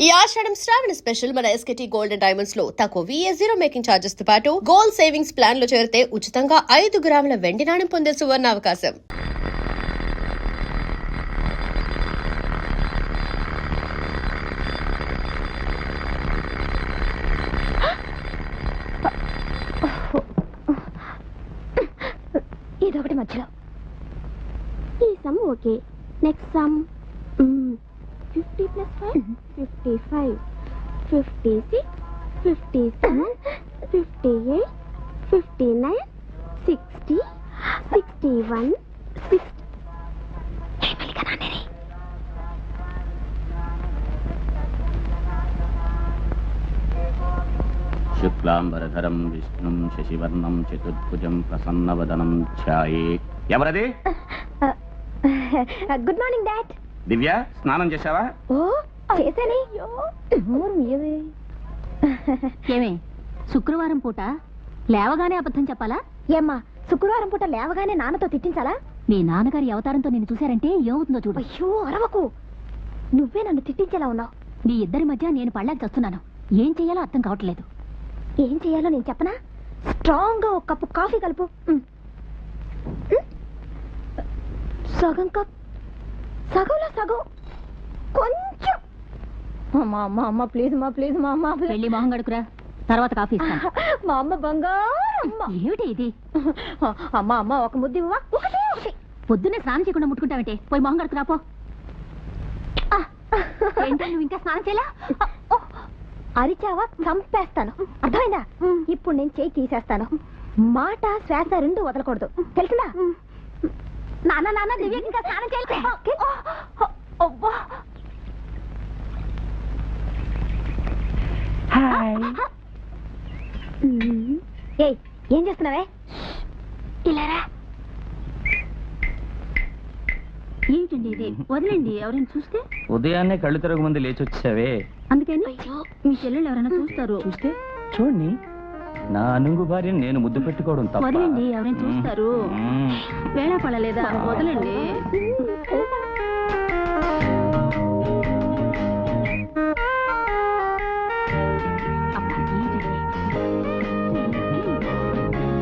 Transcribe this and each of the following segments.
ఈ ఆషాఢం శ్రావణ స్పెషల్ మన ఎస్కేటీ gold and diamonds లో తక్కువ VA0 మేకింగ్ ఛార్జెస్ తో పాటు గోల్డ్ సేవింగ్స్ ప్లాన్ లో చేరితే ఉచితంగా 5 గ్రాముల వెండి నాణెం పొందే సువర్ణ అవకాశం. ఇదొకటి మధ్యలో ఈ సమ్ ఓకే. Next some 50 + 5 55 56 57 58 59 60 61 60. శుక్లాంబరధరం విష్ణుం శశివర్ణం చతుర్భుజం ప్రసన్నవదనం ఛాయే. ఎవరది? Good morning dad. దివ్య, స్నానం చేశావా? ఓ చేశానే. ఏమే శుక్రవారం పూట లేవగానే అబద్ధం చెప్పాలా? ఏమ్మా శుక్రవారం పూట లేవగానే నాన్నతో తిట్టించాలా? మీ నాన్నగారి అవతారంతో నేను చూశారంటే ఏమవుతుందో చూడు. అయ్యో అరవకు, నువ్వే నన్ను తిట్టించేలా ఉన్నావు. నీ ఇద్దరి మధ్య నేను పళ్ళకి చస్తున్నాను. ఏం చెయ్యాలో అర్థం కావట్లేదు. ఏం చెయ్యాలో నేను చెప్పనా? స్ట్రాంగ్ గా ఒక కప్పు కాఫీ కలుపు. సగం కప్, సగంలో సగం, కొంచెం. అమ్మా అమ్మ అమ్మ ప్లీజ్ మా ప్లీజ్ మా అమ్మ వెళ్ళి మొహం గడుకురా, తర్వాత కాఫీ ఇస్తాను. మా అమ్మ బంగారం. ఏమిటి ఇది? అమ్మ అమ్మ ఒక ముద్దు ఇవ్వవా? ఒకటే ఒకటి. పొద్దున్నే స్నానం చేయకుండా ముట్టుకుంటావంటే పోయి మొహం గడుకురా పో. ఏంటో నువ్వు ఇంకా స్నానం చేయలా? అరిచావా చంపేస్తాను, అర్థమైందా? ఇప్పుడు నేను చేయి తీసేస్తాను. మాట శ్వాస రెండు వదలకూడదు, తెలిసిందా? నాన్న నాన్న దివ్య ఇంకా స్నానం చేయాలి. ఏయ్ ఏం చేస్తున్నావే? ఇలారా. ఏమిటండి ఇది? వదిలేండి, ఎవరైనా చూస్తే. ఉదయాన్నే కళ్ళు తిరగ ముందు లేచి వచ్చావే, అందుకని మీ చెల్లెళ్ళు ఎవరైనా చూస్తారు. చూస్తే చూడండి, నా అనుంగు భార్యని నేను ముద్దు పెట్టుకోవడం తప్ప. వదిలేండి, ఎవరైనా చూస్తారు. వేళ పడలేదా? వదలండి.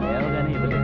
లేవగానే ఇవ్వలేదు.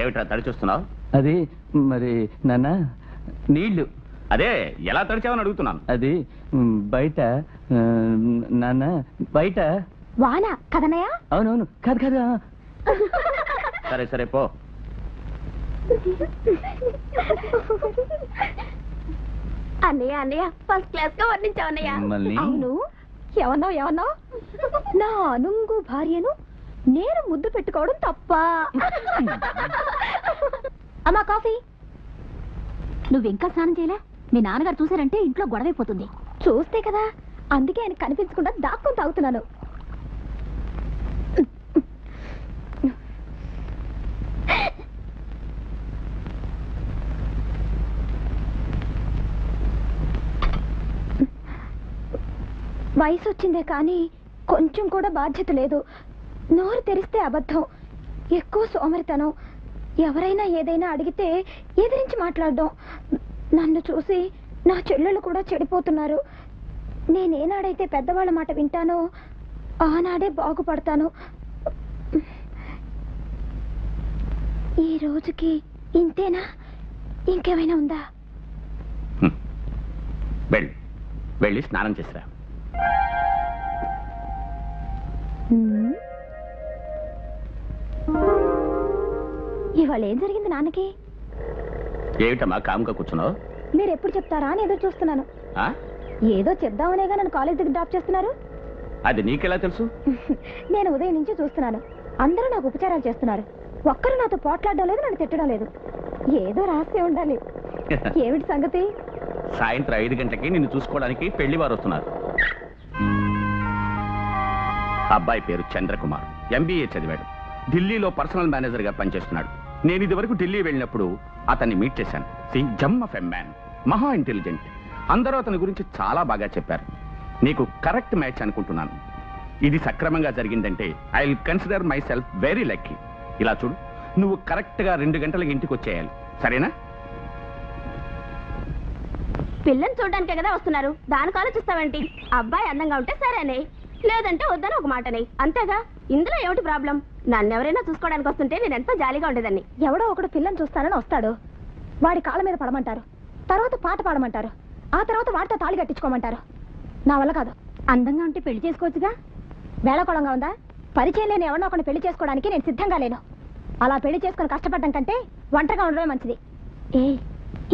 ఏమిట్రా తడి చూస్తున్నావు? అది మరి నాన్న నీళ్లు. అదే ఎలా తడిచావని అడుగుతున్నాను. అది బయట నాన్న, బయట వాన కదనయ్య? అవునవును, కాదు కదా. సరే సరే పో. అన్నయ్య అన్నయ్య ఫస్ట్ క్లాస్ గా వర్ణించావు అన్నయ్య. మిమ్మల్ని? అవును, ఏమన్నావు ఏమన్నావు? నా అనుంగు భార్యను నేను ముద్దు పెట్టుకోవడం తప్ప. అమ్మా కాఫీ. నువ్వు ఇంకా స్నానం చేయలే? మీ నాన్నగారు చూసారంటే ఇంట్లో గొడవైపోతుంది. చూస్తే కదా, అందుకే ఆయన కనిపించకుండా దాక్కుని తాగుతున్నాను. వయసు వచ్చిందే కానీ కొంచెం కూడా బాధ్యత లేదు. నోరు తెరిస్తే అబద్ధం, ఎక్కువ సోమరితనం. ఎవరైనా ఏదైనా అడిగితే ఎదిరించి మాట్లాడడం. నన్ను చూసి నా చెల్లెళ్ళు కూడా చెడిపోతున్నారు. నేనేనాడైతే పెద్దవాళ్ళ మాట వింటానో ఆనాడే బాగుపడతాను. ఈ రోజుకి ఇంతేనా? ఇంకేమైనా ఉందా? వెళ్ళి స్నానం చేసిరా. ఇవాళ ఏం జరిగింది నాన్నకి? ఏమిటమ్మా కాముగా కూర్చున్నావు? మీరు ఎప్పుడు చెప్తారా అని ఎదురు చూస్తున్నాను. ఏదో చెప్దామనేగా నన్ను కాలేజ్ దగ్గర డ్రాప్ చేస్తున్నారు. అది నీకెలా తెలుసు? నేను ఉదయం నుంచి చూస్తున్నాను. అందరూ నాకు ఉపచారాలు చేస్తున్నారు. ఒక్కరు నాతో పోట్లాడడం లేదు, నన్ను తిట్టడం లేదు. ఏదో రహస్యం ఉండాలి. ఏమిటి సంగతి? సాయంత్రం 5 గంటలకి నిన్ను చూసుకోవడానికి పెళ్లి వారు వస్తున్నారు. అబ్బాయి పేరు చంద్రకుమార్, MBA చదివాడు. ఢిల్లీలో పర్సనల్ మేనేజర్ గా పనిచేస్తున్నాడు. నేను ఇది వరకు ఢిల్లీ వెళ్ళినప్పుడు అతన్ని మీట్ చేశాను. జమ్ ఆఫ్ ఎ మ్యాన్, మహా ఇంటెలిజెంట్. అందరూ అతని గురించి చాలా బాగా చెప్పారు. నీకు కరెక్ట్ మ్యాచ్ అనుకుంటున్నాను. ఇది సక్రమంగా జరిగిందంటే I will consider my self very lucky. ఇలా చూడు, నువ్వు కరెక్ట్ గా 2 గంటలకు ఇంటికి వచ్చేయాలి, సరేనా? పిల్లని చూడడానికే కదా వస్తున్నారు, దానికి ఆలోచిస్తావేంటి? అబ్బాయి అందంగా ఉంటే సరేనే, లేదంటే వద్దని ఒక మాటనే, అంతేగా. ఇందులో ఏమిటి ప్రాబ్లం? నన్ను ఎవరైనా చూసుకోవడానికి వస్తుంటే నేను ఎంతో జాలీగా ఉండేదాన్ని. ఎవడో ఒకడు పిల్లని చూస్తానని వస్తాడు, వాడి కాళ్ళ మీద పడమంటారు, తర్వాత పాట పాడమంటారు, ఆ తర్వాత వాడితో తాళి కట్టించుకోమంటారు. నా వల్ల కాదు. అందంగా ఉంటే పెళ్లి చేసుకోవచ్చుగా. వేళకోళంగా ఉందా? పరిచయం లేని ఎవరినో ఒకరిని పెళ్లి చేసుకోవడానికి నేను సిద్ధంగా లేను. అలా పెళ్లి చేసుకుని కష్టపడడం కంటే ఒంటరిగా ఉండడమే మంచిది.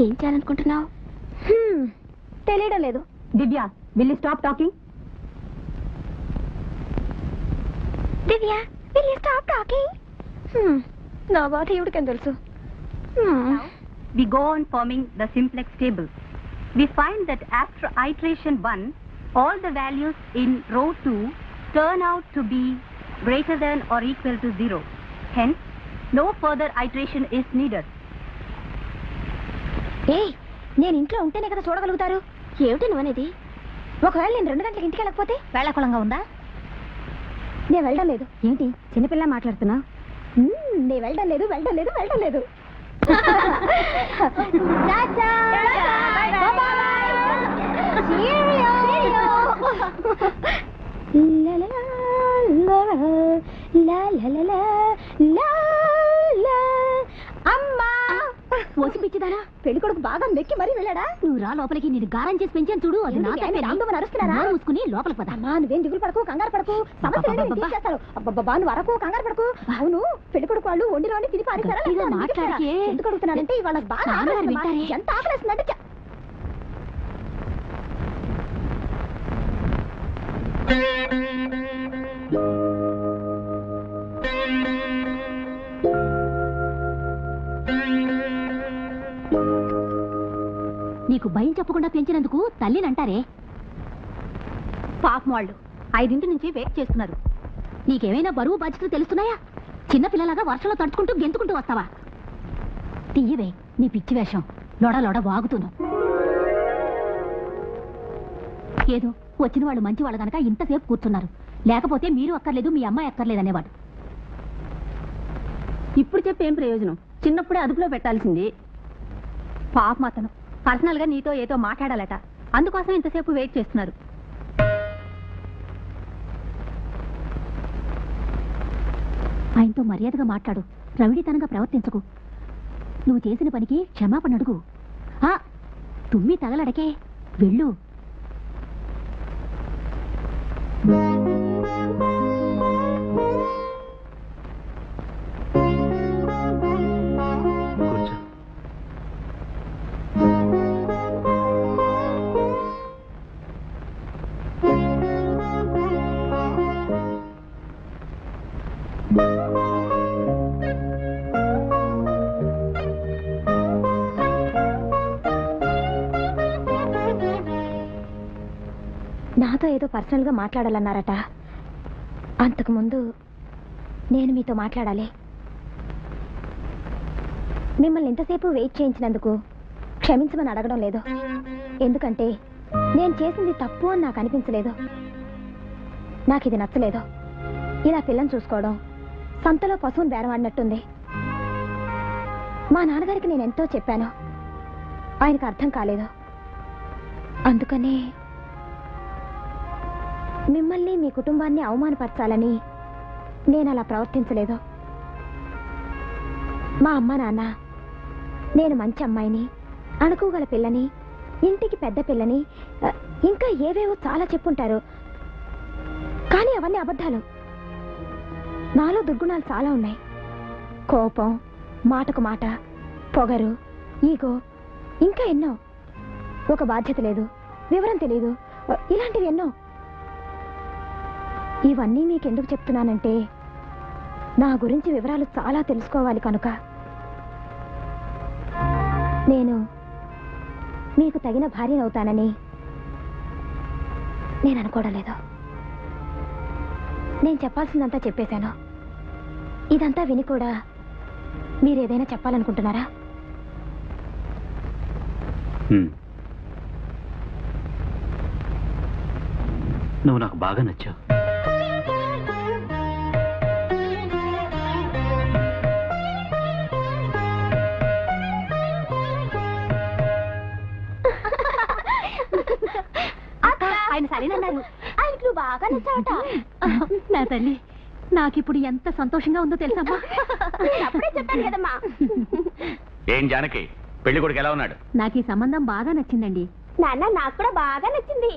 ఏం చేయాలనుకుంటున్నావు? తెలియడం లేదు. Divya, will you stop talking? Divya, will you stop talking? నా బాధ ఎవరికేం తెలుసు? We go on forming the simplex table. We find that after iteration 1, all the values in row 2 turn out to be greater than or equal to 0. Hence, no further iteration is needed. నేను ఇంట్లో ఉంటేనే కదా చూడగలుగుతారు. ఏమిటి నువ్వనేది? ఒకవేళ నేను 2 గంటలకు ఇంటికి వెళ్ళకపోతే వేళాకుళంగా ఉందా? నేను వెళ్ళడం లేదు. ఏంటి చిన్నపిల్ల మాట్లాడుతున్నా? నేను వెళ్ళడం లేదు, వెళ్ళడం లేదు, వెళ్ళడం లేదు. అమ్మా ఓసి పిచ్చిదానా, పెళ్లి కొడుకు బాగా మెక్కి మరీ వెళ్ళాడా? నువ్వు రా లోపలికి, నేను గారం చేసి పెంచాను చూడు. అది నా అరుస్తున్నారా? మూసుకుని లోపలికి పద. అమ్మా నువ్వేం దిగులు పడకు, కంగారు పడకు. సమస్య చేస్తారు. అబ్బబ్బా నువ్వు అరకు, కంగారు పడకు. అవును, పెళ్లి కొడుకు వాళ్ళు వండిలోని తిని పారేశారా? మాట్లాడితే ఎందుకు అడుగుతున్నానంటే ఇవాళ బాగా ఎంత ఆకలేస్తుందంటే నీకు భయం చెప్పకుండా పెంచినందుకు తల్లినంటారే. పాపం వాళ్ళు 5 నుంచి వెయిట్ చేస్తున్నారు. నీకేమైనా బరువు బాధ్యతలు తెలుస్తున్నాయా? చిన్నపిల్లలాగా వర్షంలో తడుచుకుంటూ గెంతుకుంటూ వస్తావా? తీయవే నీ పిచ్చి వేషం, లొడ లొడ వాగుతున్నావు. ఏదో వచ్చిన వాళ్ళు మంచి వాళ్ళు కనుక ఇంతసేపు కూర్చున్నారు, లేకపోతే మీరు అక్కర్లేదు, మీ అమ్మాయి అక్కర్లేదు అనేవాడు. ఇప్పుడు చెప్పేం ప్రయోజనం? చిన్నప్పుడే అదుపులో పెట్టాల్సింది. పాపం అతను పర్సనల్ గా నీతో ఏదో మాట్లాడాలట, అందుకోసం ఇంతసేపు వెయిట్ చేస్తున్నారు. ఆయనతో మర్యాదగా మాట్లాడు, రవిడితనంగా ప్రవర్తించకు. నువ్వు చేసిన పనికి క్షమాపణ అడుగు. తుమ్మి తగలడకే, వెళ్ళు. నాతో ఏదో పర్సనల్ గా మాట్లాడాలన్నారట. అంతకుముందు నేను మీతో మాట్లాడాలి. మిమ్మల్ని ఇంతసేపు వెయిట్ చేయించినందుకు క్షమించమని అడగడం లేదు, ఎందుకంటే నేను చేసింది తప్పు అని నాకు అనిపించలేదు. నాకు ఇది నచ్చలేదు. ఇలా పిల్లని చూసుకోవడం సంతలో పశువుని బేరమాడినట్టుంది. మా నాన్నగారికి నేను ఎంతో చెప్పాను, ఆయనకు అర్థం కాలేదు. అందుకనే మిమ్మల్ని మీ కుటుంబాన్ని అవమానపరచాలని నేను అలా ప్రవర్తించలేదు. మా అమ్మ నాన్న నేను మంచి అమ్మాయిని, అణుకోగల పిల్లని, ఇంటికి పెద్ద పిల్లని, ఇంకా ఏవేవో చాలా చెప్పుంటారు. కానీ అవన్నీ అబద్ధాలు. నాలో దుర్గుణాలు చాలా ఉన్నాయి. కోపం, మాటకు మాట, పొగరు, ఈగో, ఇంకా ఎన్నో. ఒక బాధ్యత లేదు, వివరం తెలియదు, ఇలాంటివి ఎన్నో. ఇవన్నీ మీకెందుకు చెప్తున్నానంటే నా గురించి వివరాలు చాలా తెలుసుకోవాలి కనుక నేను మీకు తగిన భార్యనవుతానని నేను అనుకోవడం లేదు. నేను చెప్పాల్సిందంతా చెప్పేశాను. ఇదంతా విని కూడా మీరేదైనా చెప్పాలనుకుంటున్నారా? నువ్వు నాకు బాగా నచ్చావు. ఆయన సరేనన్నారు. ఆయనకు నువ్వు బాగా నచ్చావట. నా తల్లి, నాకిప్పుడు ఎంత సంతోషంగా ఉందో తెలుసమ్మా. అప్పుడే చెప్పాను కదమ్మా. ఏం జానకి, పెళ్లి కొడుకు ఎలా ఉన్నాడు? నాకు ఈ సంబంధం బాగా నచ్చిందండి. నాన్న నాకు కూడా బాగా నచ్చింది.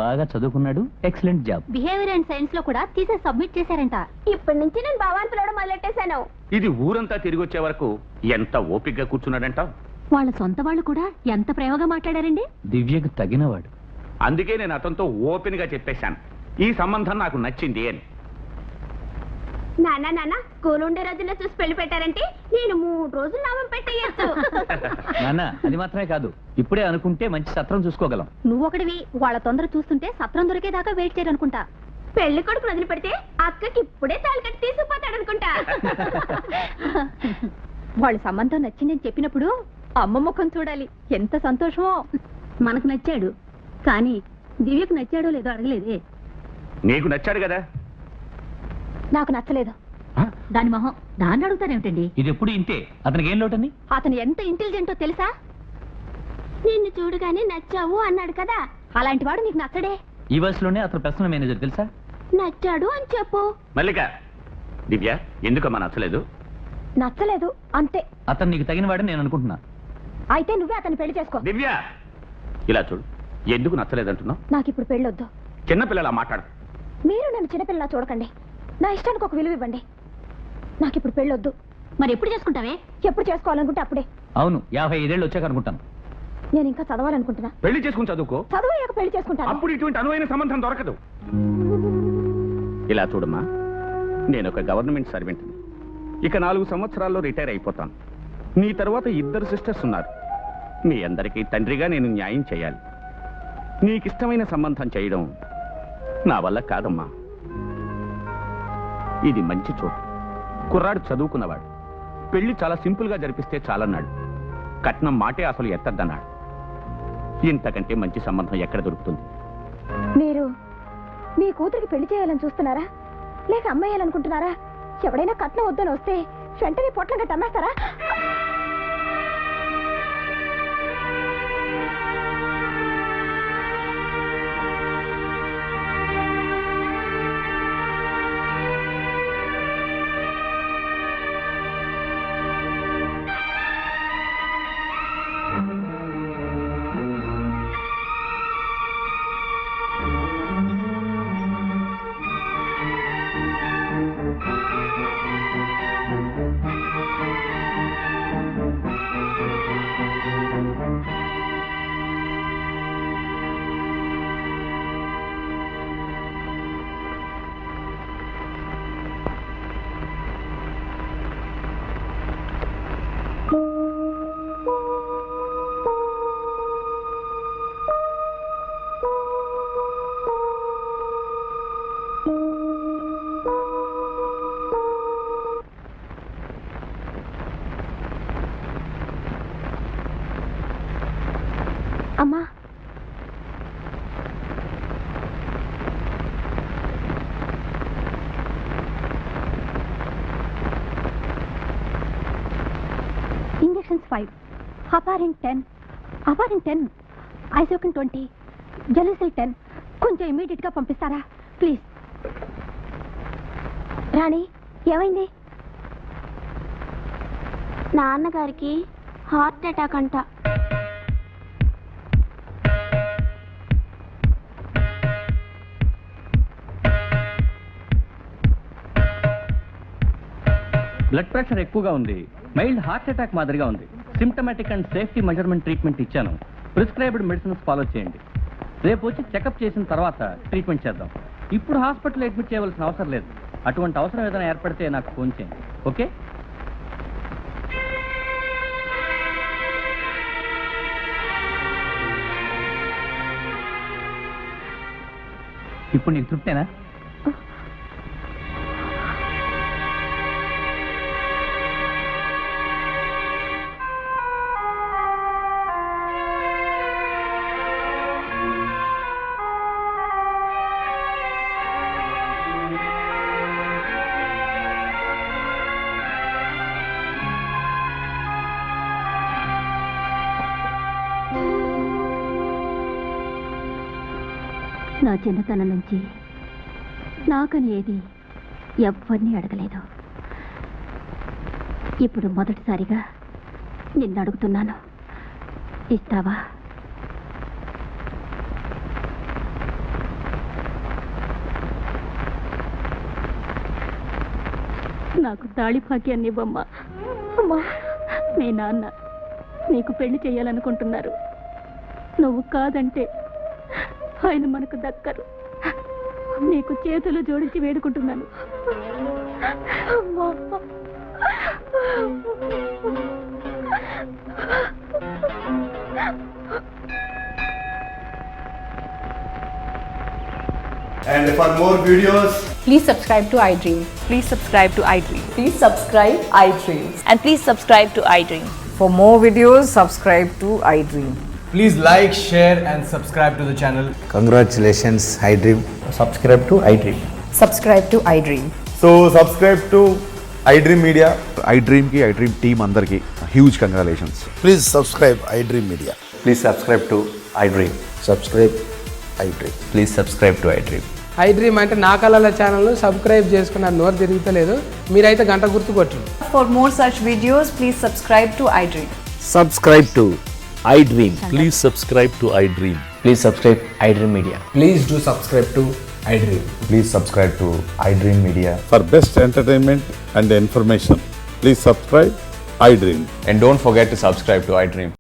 బాగా చదువుకున్నాడు, excellent job. Behaviour and science లో కూడా తీసేసి సబ్మిట్ చేశారంట. ఇప్పటి నుంచి నేను బావాన్ని పిలవడం మొదలెట్టేశాను. ఇది ఊరంతా తిరిగి వచ్చే వరకు ఎంత ఓపిగ్గా కూర్చున్నాడంట. వాళ్ళ సొంత వాళ్ళు కూడా ఎంత ప్రేమగా మాట్లాడారండి. దివ్యకు తగినవాడు. అందుకే నేను అతనితో ఓపెన్ గా చెప్పేశాను, ఈ సంబంధం నాకు నచ్చింది అని. నాన్న స్కూల్ ఉండే రోజుల్లో చూసి పెళ్లి పెట్టారంటే నేను 3 రోజులు నామం పెట్టేయచ్చు. నాన్న, అది మాత్రమే కాదు, ఇప్పుడే అనుకుంటే మంచి సత్రం చూసుకోగలం. నువ్వొకటివి, వాళ్ళ తొందర చూస్తుంటే సత్రం దొరికేదాకా వెయిట్ చేయరనుకుంటా. పెళ్లి కొడుకు వదిలి పెడితే అక్కకి ఇప్పుడే తాళి కట్టి తీసుకుపోతాడనుకుంటా. వాళ్ళ సంబంధం నచ్చిందని చెప్పినప్పుడు అమ్మ ముఖం చూడాలి, ఎంత సంతోషమో. మనకు నచ్చాడు, కానీ దివ్యకు నచ్చాడో లేదో అడగలేదే. నీకు నచ్చాడు కదా? నాకు నచ్చలేదు. దాని మొహం దాన్ని అడుగుతారేమిటండి? ఇది ఎప్పుడు ఇంతే, అతనికి ఏం లోటని? అతను ఎంత ఇంటెలిజెంటో తెలుసా? నిన్ను చూడగానే నచ్చావు అన్నాడు కదా. అలాంటి వాడు నీకు నచ్చడే? ఈ వయసులోనే అతను పర్సనల్ మేనేజర్ తెలుసా? నచ్చాడు అని చెప్పు. మల్లిక, దివ్య ఎందుకమ్మా నచ్చలేదు? నచ్చలేదు అంతే. అతను నీకు తగినవాడని నేను అనుకుంటున్నా. అయితే నువ్వే అతన్ని పెళ్లి చేసుకో. దివ్య, ఇలా చూడు, ఎందుకు నచ్చలేదంటున్నావు? నాకు ఇప్పుడు పెళ్ళొద్దు. చిన్నపిల్లలా మాట్లాడు. మీరు నన్ను చిన్నపిల్లలా చూడకండి. నా ఇష్టానికి ఒక విలువ ఇవ్వండి. నాకు ఇప్పుడు పెళ్ళొద్దు. మరి ఎప్పుడు చేసుకుంటావే? ఎప్పుడు చేసుకోవాలనుకుంటే అప్పుడే. అవును, 55 ఏళ్ళు వచ్చాక అనుకుంటాను. నేను ఇంకా చదవాలనుకుంటున్నా. పెళ్లి చేసుకుని చదువుకో, చదువయ్యాక పెళ్లి చేసుకుంటాను. అప్పుడు ఇటువంటి అనువైన సంబంధం దొరకదు. ఇలా చూడమ్మా, నేను ఒక గవర్నమెంట్ సర్వెంట్ని. ఇక 4 సంవత్సరాల్లో రిటైర్ అయిపోతాను. నీ తర్వాత 2 సిస్టర్స్ ఉన్నారు. మీ అందరికీ తండ్రిగా నేను న్యాయం చేయాలి. నీకిష్టమైన సంబంధం చేయడం నా వల్ల కాదమ్మా. ఇది మంచి చోటు, కుర్రాడు చదువుకున్నవాడు. పెళ్లి చాలా సింపుల్ గా జరిపిస్తే చాలన్నాడు. కట్నం మాటే అసలు ఎత్తద్దన్నాడు. ఇంతకంటే మంచి సంబంధం ఎక్కడ దొరుకుతుంది? మీరు మీ కూతురికి పెళ్లి చేయాలని చూస్తున్నారా, లేక అమ్మాయాలనుకుంటున్నారా? ఎవడైనా కట్నం వద్దని వస్తే వెంటనే పొట్లం కట్టి అమ్మేస్తారా? అమ్మా, ఇంజెక్షన్స్ 5, హెపారిన్ 10, అపారిన్ 10, ఐసోకిన్ 20, జెలిసిల్ 10. కొంచెం ఇమీడియట్ గా పంపిస్తారా ప్లీజ్? రాణి ఏమైంది? నాన్నగారికి హార్ట్ అటాక్ అంట. బ్లడ్ ప్రెషర్ ఎక్కువగా ఉంది, మైల్డ్ హార్ట్ అటాక్ మాదిరిగా ఉంది. Symptomatic and safety measurement treatment ఇచ్చాను. ప్రిస్క్రైబ్డ్ మెడిసిన్స్ ఫాలో చేయండి. రేపు వచ్చి చెకప్ చేసిన తర్వాత ట్రీట్మెంట్ చేద్దాం. ఇప్పుడు హాస్పిటల్ అడ్మిట్ చేయవలసిన అవసరం లేదు. అటువంటి అవసరం ఏదైనా ఏర్పడితే నాకు ఫోన్ చేయండి. ఓకే? ఇప్పుడు నీకు తృప్తేనా? నా చిన్నతనం నుంచి నాకని ఏది ఎవ్వరిని అడగలేదు. ఇప్పుడు మొదటిసారిగా నిన్ను అడుగుతున్నాను, ఇస్తావా? నాకు తాళి భాగ్యాన్ని ఇవ్వమ్మా. అమ్మా, మీ నాన్న నీకు పెళ్లి చేయాలనుకుంటున్నారు. నువ్వు కాదంటే ఆయన మనకు దక్కరు. నీకు చేతులు జోడించి వేడుకుంటున్నాను. And for more videos, Please subscribe to iDream. Please subscribe to iDream. Please subscribe iDream. And please subscribe to iDream. For more videos, subscribe to iDream. please like, share and subscribe to the channel. Congratulations, iDream. Subscribe to iDream. Subscribe to iDream. So subscribe to iDream Media. iDream ki iDream team andarki huge congratulations. Please subscribe iDream Media. Please subscribe to iDream. Subscribe iDream. Please subscribe to iDream. iDream అంటే నా కళల ఛానల్ను subscribe చేసుకున్న నోరు తిరుగుతలేదు. మీరైతే గంట గుర్తు కొట్టండి. For more such videos, please subscribe to iDream. Subscribe to iDream. Please subscribe to iDream. Please subscribe iDream Media. Please do subscribe to iDream. Please subscribe to iDream Media. For best entertainment and information, please subscribe iDream. And don't forget to subscribe to iDream.